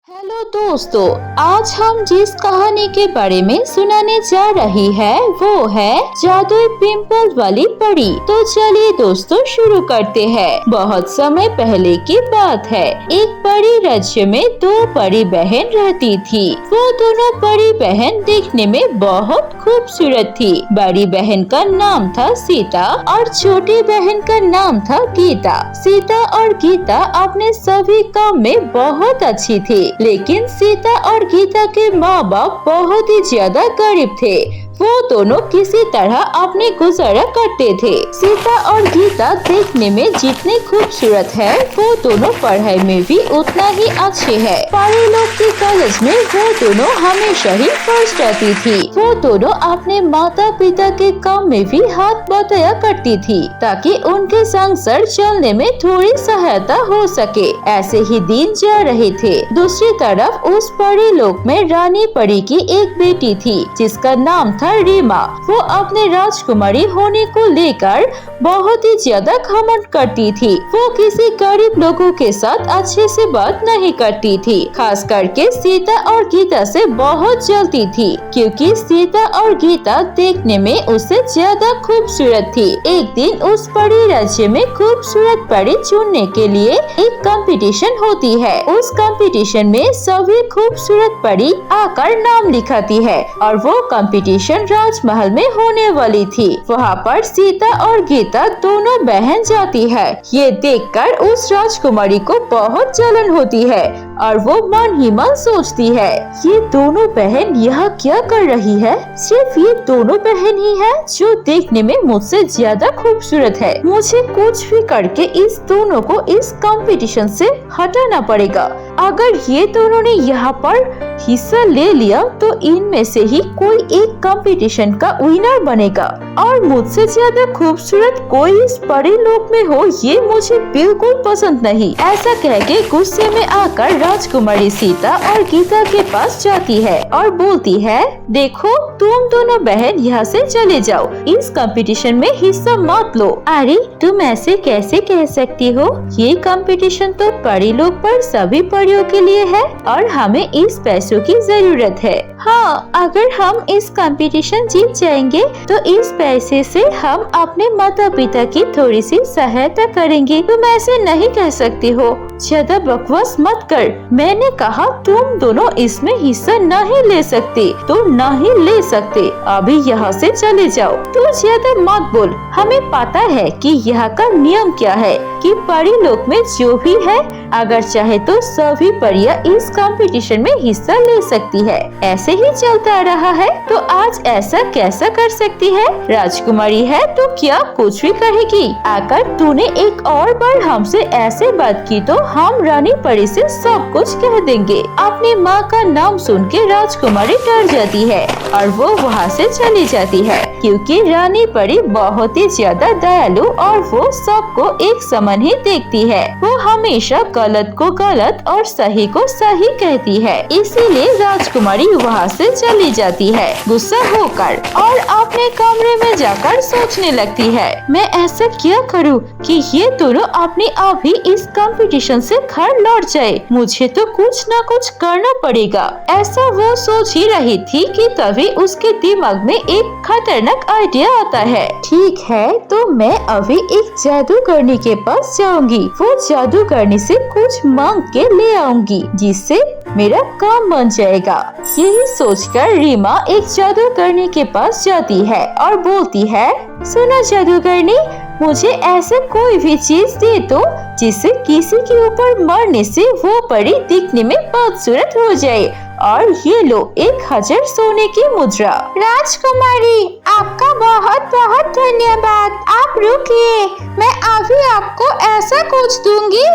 Hello दोस्तों, आज हम जिस कहानी के बारे में सुनाने जा रही है वो है जादुई पिंपल वाली परी। तो चलिए दोस्तों शुरू करते हैं। बहुत समय पहले की बात है। एक परी राज्य में दो परी बहन रहती थी। वो दोनों परी बहन देखने में बहुत खूबसूरत थी। बड़ी बहन का नाम था सीता और छोटी बहन का नाम था गीता। सीता और गीता अपने सभी काम में बहुत अच्छी थी, लेकिन सीता और गीता के माँ बाप बहुत ही ज्यादा गरीब थे। वो दोनों किसी तरह अपनी गुजारा करते थे। सीता और गीता देखने में जितनी खूबसूरत है, वो दोनों पढ़ाई में भी उतना ही अच्छे हैं। परी लोग के कॉलेज में वो दोनों हमेशा ही फर्स्ट आती थी। वो दोनों अपने माता पिता के काम में भी हाथ बटाया करती थी, ताकि उनके संसार चलने में थोड़ी सहायता हो सके। ऐसे ही दिन जा रहे थे। दूसरी तरफ उस परी लोक में रानी परी की एक बेटी थी, जिसका नाम था रीमा। वो अपने राजकुमारी होने को लेकर बहुत ही ज्यादा घमंड करती थी। वो किसी गरीब लोगों के साथ अच्छे से बात नहीं करती थी। खास करके सीता और गीता से बहुत जलती थी, क्योंकि सीता और गीता देखने में उससे ज्यादा खूबसूरत थी। एक दिन उस परी राज्य में खूबसूरत परी चुनने के लिए एक कंपटीशन होती है। उस कंपटीशन में सभी खूबसूरत परी आकर नाम लिखाती है और वो कंपटीशन राजमहल में होने वाली थी। वहाँ पर सीता और गीता दोनों बहन जाती है। ये देखकर उस राजकुमारी को बहुत जलन होती है और वो मन ही मन सोचती है, ये दोनों बहन यहाँ क्या कर रही है? सिर्फ ये दोनों बहन ही है जो देखने में मुझसे ज्यादा खूबसूरत है। मुझे कुछ भी करके इस दोनों को इस कंपटीशन से हटाना पड़ेगा। अगर ये दोनों ने यहाँ पर हिस्सा ले लिया तो इनमें से ही कोई एक कंपटीशन का विनर बनेगा और मुझसे ज्यादा खूबसूरत कोई इस परी लोक में हो, ये मुझे बिल्कुल पसंद नहीं। ऐसा कह के गुस्से में आकर राजकुमारी सीता और गीता के पास जाती है और बोलती है, देखो तुम दोनों बहन यहाँ से चले जाओ, इस कंपटीशन में हिस्सा मत लो। अरे तुम ऐसे कैसे कह सकती हो? ये कंपटीशन तो परी लोक पर सभी परियों के लिए है और हमें इस पैसों की जरूरत है। हाँ, अगर हम इस कंपटीशन जीत जाएंगे तो इस पैसे से हम अपने माता पिता की थोड़ी सी सहायता करेंगे। तुम ऐसे नहीं कह सकती हो, ज्यादा बकवास मत कर। मैंने कहा तुम दोनों इसमें हिस्सा नहीं ले सकते तो नहीं ले सकते। अभी यहाँ से चले जाओ। तू ज्यादा मत बोल। हमें पता है कि यहाँ का नियम क्या है कि परी लोक में जो भी है, अगर चाहे तो सभी परियां इस कंपटीशन में हिस्सा ले सकती है। ऐसे ही चलता रहा है तो आज ऐसा कैसा कर सकती है? राजकुमारी है तो क्या कुछ भी कहेगी। अगर तूने एक और बार हमसे ऐसे बात की तो हम रानी परी से सब कुछ कह देंगे। अपनी माँ का नाम सुन के राजकुमारी डर जाती है और वो वहाँ से चली जाती है, क्योंकि रानी परी बहुत ही ज्यादा दयालु और वो सबको एक समान ही देखती है। वो हमेशा गलत को गलत और सही को सही कहती है। इसीलिए राजकुमारी वहाँ से चली जाती है गुस्सा होकर और अपने कमरे में जाकर सोचने लगती है, मैं ऐसा क्या करूँ कि ये दोनों अपने आप ही इस कंपटीशन से घर लौट जाए। मुझे तो कुछ न कुछ करना पड़ेगा। ऐसा वो सोच ही रही थी कि तभी उसके दिमाग में एक खतरनाक आइडिया आता है। ठीक है, तो मैं अभी एक जादूगरनी के पास जाऊंगी। वो जादूगरनी से कुछ मांग के ले आऊंगी जिससे मेरा काम बन जाएगा। यही सोचकर रीमा एक जादूगरनी के पास जाती है और बोलती है, सुनो जादूगरनी, मुझे ऐसा कोई भी चीज दे दो जिससे किसी के ऊपर मरने से वो परी दिखने में बदसूरत हो जाए। और ये लो 1000 सोने की मुद्रा। राजकुमारी, आपका बहुत बहुत धन्यवाद। आप रुकिए, मैं अभी आपको ऐसा कुछ दूंगी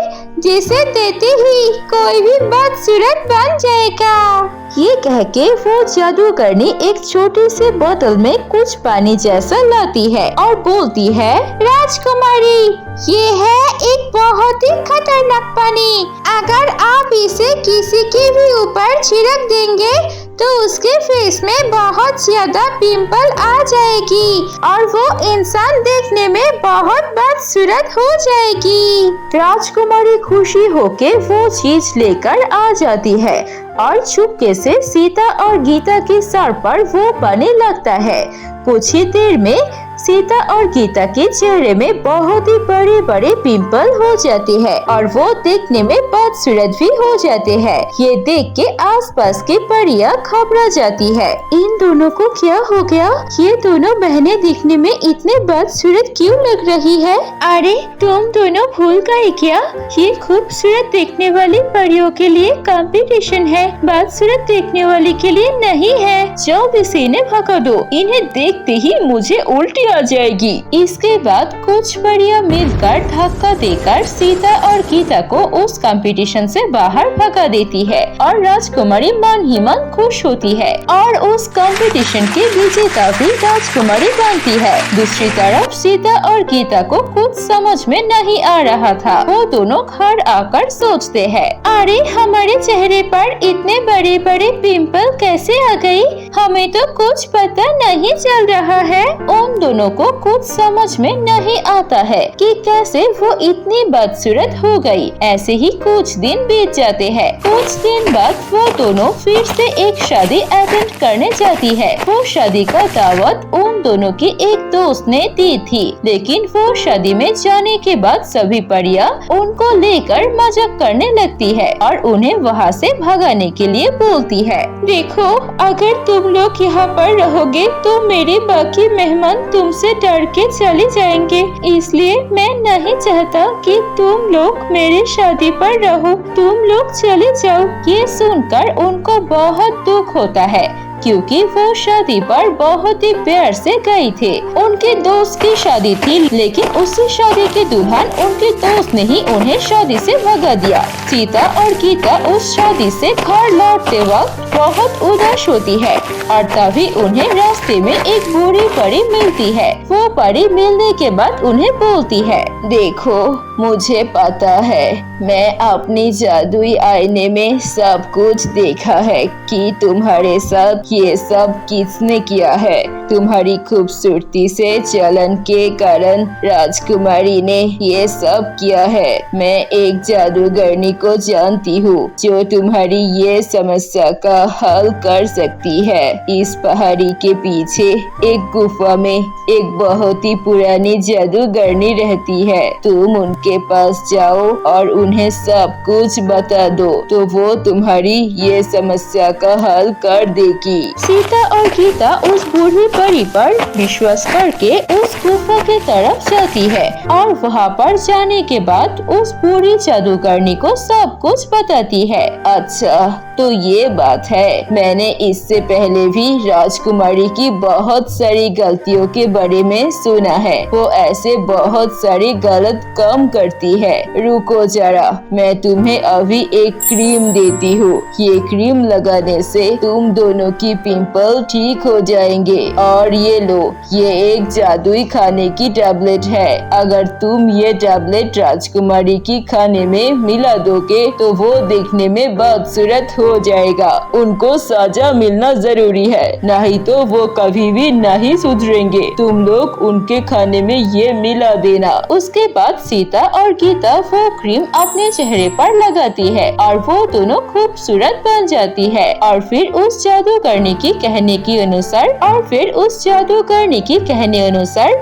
जिसे देते ही कोई भी बदसूरत बन जाएगा। ये कह के वो जादूगरनी एक छोटी सी बोतल में कुछ पानी जैसा लाती है और बोलती है, राजकुमारी, ये है एक बहुत ही खतरनाक पानी। अगर आप इसे किसी के भी ऊपर छिड़क देंगे तो उसके फेस में बहुत ज्यादा पिंपल आ जाएगी और वो इंसान देखने में बहुत बदसूरत हो जाएगी। राजकुमारी खुशी होके वो चीज लेकर आ जाती है और चुपके से सीता और गीता के सर पर वो पानी लगता है। कुछ ही देर में सीता और गीता के चेहरे में बहुत ही बड़े बड़े पिंपल हो जाते हैं और वो देखने में बदसूरत भी हो जाते हैं। ये देख के आसपास की परियां घबरा जाती है। इन दोनों को क्या हो गया? ये दोनों बहनें दिखने में इतने बदसूरत क्यों लग रही है? अरे तुम दोनों भूल गए क्या? ये खूबसूरत देखने वाली परियों के लिए कंपटीशन है, बदसूरत देखने वाली के लिए नहीं है। जल्दी से इन्हें भगा दो, इन्हें देखते ही मुझे उल्टी आ जाएगी। इसके बाद कुछ परियां मिलकर धक्का देकर सीता और गीता को उस कंपटीशन से बाहर भगा देती है और राजकुमारी मन ही मन खुश होती है और उस कंपटीशन की विजेता भी राजकुमारी बनती है। दूसरी तरफ सीता और गीता को कुछ समझ में नहीं आ रहा था। वो दोनों घर आकर सोचते हैं, अरे हमारे चेहरे पर इतने बड़े बड़े पिंपल कैसे आ गई? हमें तो कुछ पता नहीं चल रहा है। उन दोनों को कुछ समझ में नहीं आता है कि कैसे वो इतनी बदसूरत हो गई। ऐसे ही कुछ दिन बीत जाते हैं। कुछ दिन बाद वो दोनों फिर से एक शादी अटेंड करने जाती है। वो शादी का दावत उन दोनों की एक दोस्त ने दी थी, लेकिन वो शादी में जाने के बाद सभी परियां उनको लेकर मजाक करने लगती है और उन्हें वहाँ से भगाने के लिए बोलती है। देखो, अगर तुम लोग यहाँ पर रहोगे तो मेरे बाकी मेहमान तुमसे डर के चले जाएंगे, इसलिए मैं नहीं चाहता कि तुम लोग मेरी शादी पर रहो। तुम लोग चले जाओ। ये सुनकर उनको बहुत दुख होता है क्योंकि वो शादी पर बहुत ही प्यार से गई थे। उनके दोस्त की शादी थी, लेकिन उसी शादी के दुल्हन उनके दोस्त ने ही उन्हें शादी से भगा दिया। सीता और गीता उस शादी से घर लौटते वक्त बहुत उदास होती है और तभी उन्हें रास्ते में एक बूढ़ी परी मिलती है। वो परी मिलने के बाद उन्हें बोलती है, देखो, मुझे पता है, मैं अपनी जादुई आईने में सब कुछ देखा है कि तुम्हारे साथ ये सब किसने किया है। तुम्हारी खूबसूरती से चलन के कारण राजकुमारी ने ये सब किया है। मैं एक जादूगरनी को जानती हूँ जो तुम्हारी ये समस्या का हल कर सकती है। इस पहाड़ी के पीछे एक गुफा में एक बहुत ही पुरानी जादूगरनी रहती है। तुम उनके पास जाओ और उन्हें सब कुछ बता दो तो वो तुम्हारी ये समस्या का हल कर देगी। सीता और गीता उस बूढ़ी परी पर विश्वास करके उस गुफा के तरफ जाती है और वहाँ पर जाने के बाद उस बूढ़ी जादूगरनी को सब कुछ बताती है। अच्छा, तो ये बात है, मैंने इससे पहले भी राजकुमारी की बहुत सारी गलतियों के बारे में सुना है। वो ऐसे बहुत सारी गलत काम करती है। रुको जरा, मैं तुम्हें अभी एक क्रीम देती हूँ। ये क्रीम लगाने से तुम दोनों की पिंपल ठीक हो जाएंगे। और ये लो, ये एक जादुई खाने की टैबलेट है। अगर तुम ये टैबलेट राजकुमारी की खाने में मिला दोगे तो वो देखने में बदसूरत हो जाएगा। उनको सजा मिलना जरूरी है, नहीं तो वो कभी भी नहीं सुधरेंगे। तुम लोग उनके खाने में ये मिला देना। उसके बाद सीता और गीता वो क्रीम अपने चेहरे पर लगाती है और वो दोनों खूबसूरत बन जाती है। और फिर उस जादूगरनी की कहने के अनुसार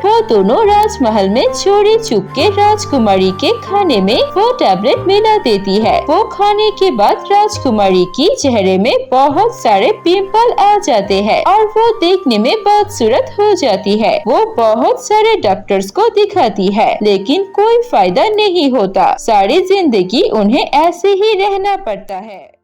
वो दोनों राजमहल में चोरी छुप के राजकुमारी के खाने में वो टैबलेट मिला देती है। वो खाने के बाद राजकुमारी की चेहरे में बहुत सारे पिंपल आ जाते हैं और वो देखने में बदसूरत हो जाती है। वो बहुत सारे डॉक्टर्स को दिखाती है, लेकिन कोई फायदा नहीं होता। सारी जिंदगी उन्हें ऐसे ही रहना पड़ता है।